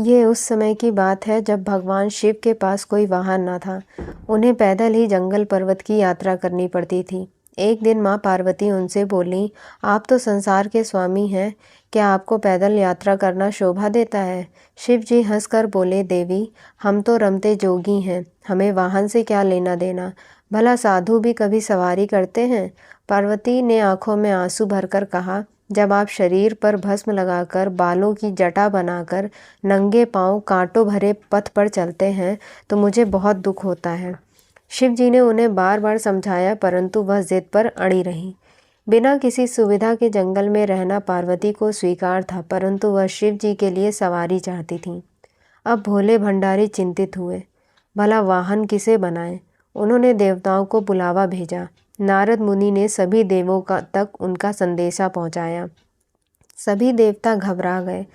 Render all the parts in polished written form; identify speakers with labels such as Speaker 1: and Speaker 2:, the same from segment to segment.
Speaker 1: ये उस समय की बात है जब भगवान शिव के पास कोई वाहन न था। उन्हें पैदल ही जंगल पर्वत की यात्रा करनी पड़ती थी। एक दिन माँ पार्वती उनसे बोली, आप तो संसार के स्वामी हैं, क्या आपको पैदल यात्रा करना शोभा देता है? शिव जी हंसकर बोले, देवी, हम तो रमते जोगी हैं, हमें वाहन से क्या लेना देना? भला साधु भी कभी सवारी करते हैं? पार्वती ने आंखों में आंसू भरकर कहा, जब आप शरीर पर भस्म लगाकर, बालों की जटा बनाकर, नंगे पांव कांटों भरे पथ पर चलते हैं तो मुझे बहुत दुख होता है। शिव जी ने उन्हें बार बार समझाया, परंतु वह जिद पर अड़ी रहीं। बिना किसी सुविधा के जंगल में रहना पार्वती को स्वीकार था, परंतु वह शिव जी के लिए सवारी चाहती थी। अब भोले भंडारी चिंतित हुए, भला वाहन किसे बनाए? उन्होंने देवताओं को बुलावा भेजा। नारद मुनि ने सभी देवों का तक उनका संदेशा पहुंचाया। सभी देवता घबरा गए,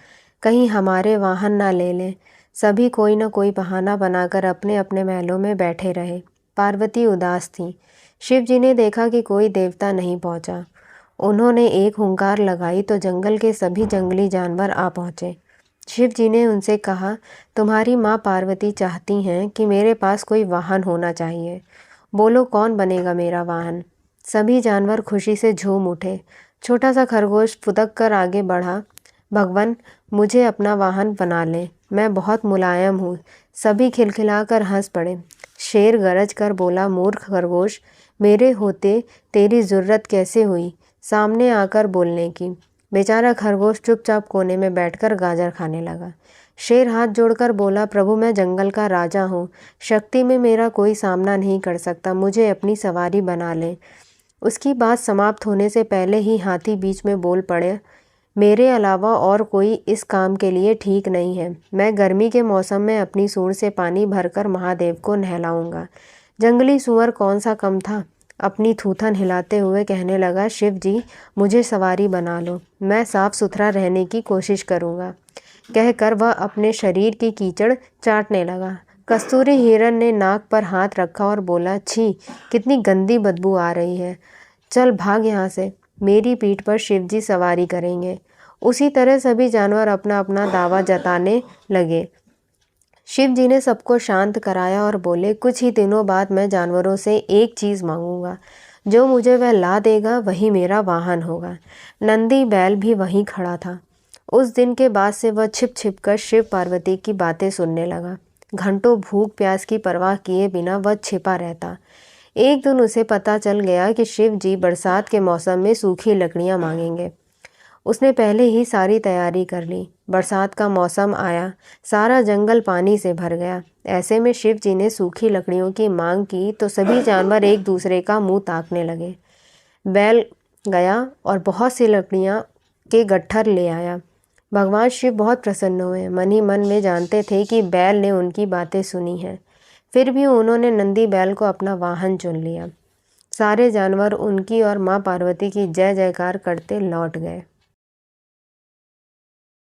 Speaker 1: कहीं हमारे वाहन ना ले लें। सभी कोई न कोई बहाना बनाकर अपने अपने महलों में बैठे रहे। पार्वती उदास थी। शिव जी ने देखा कि कोई देवता नहीं पहुंचा। उन्होंने एक हुंकार लगाई तो जंगल के सभी जंगली जानवर आ पहुंचे। शिव जी ने उनसे कहा, तुम्हारी माँ पार्वती चाहती हैं कि मेरे पास कोई वाहन होना चाहिए। बोलो, कौन बनेगा मेरा वाहन? सभी जानवर खुशी से झूम उठे। छोटा सा खरगोश फुदक कर आगे बढ़ा, भगवान, मुझे अपना वाहन बना लें, मैं बहुत मुलायम हूँ। सभी खिलखिलाकर हंस पड़े। शेर गरज कर बोला, मूर्ख खरगोश, मेरे होते तेरी ज़रूरत कैसे हुई सामने आकर बोलने की? बेचारा खरगोश चुपचाप कोने में बैठकर गाजर खाने लगा। शेर हाथ जोड़कर बोला, प्रभु, मैं जंगल का राजा हूँ, शक्ति में मेरा कोई सामना नहीं कर सकता, मुझे अपनी सवारी बना लें। उसकी बात समाप्त होने से पहले ही हाथी बीच में बोल पड़े, मेरे अलावा और कोई इस काम के लिए ठीक नहीं है। मैं गर्मी के मौसम में अपनी सूंड से पानी भरकर महादेव को नहलाऊंगा। जंगली सुअर कौन सा कम था, अपनी थूथन हिलाते हुए कहने लगा, शिव जी, मुझे सवारी बना लो, मैं साफ सुथरा रहने की कोशिश करूँगा। कहकर वह अपने शरीर की कीचड़ चाटने लगा। कस्तूरी हिरण ने नाक पर हाथ रखा और बोला, छी, कितनी गंदी बदबू आ रही है, चल भाग यहाँ से, मेरी पीठ पर शिवजी सवारी करेंगे। उसी तरह सभी जानवर अपना अपना दावा जताने लगे। शिव जी ने सबको शांत कराया और बोले, कुछ ही दिनों बाद मैं जानवरों से एक चीज़ मांगूंगा, जो मुझे वह ला देगा वही मेरा वाहन होगा। नंदी बैल भी वहीं खड़ा था। उस दिन के बाद से वह छिप छिप कर शिव पार्वती की बातें सुनने लगा। घंटों भूख प्यास की परवाह किए बिना वह छिपा रहता। एक दिन उसे पता चल गया कि शिव जी बरसात के मौसम में सूखी लकड़ियां मांगेंगे। उसने पहले ही सारी तैयारी कर ली। बरसात का मौसम आया, सारा जंगल पानी से भर गया। ऐसे में शिव जी ने सूखी लकड़ियों की मांग की तो सभी जानवर एक दूसरे का मुंह ताकने लगे। बैल गया और बहुत सी लकड़ियां के गट्ठर ले आया। भगवान शिव बहुत प्रसन्न हुए, मन ही मन में जानते थे कि बैल ने उनकी बातें सुनी हैं। फिर भी उन्होंने नंदी बैल को अपना वाहन चुन लिया। सारे जानवर उनकी और माँ पार्वती की जय जयकार करते लौट गए।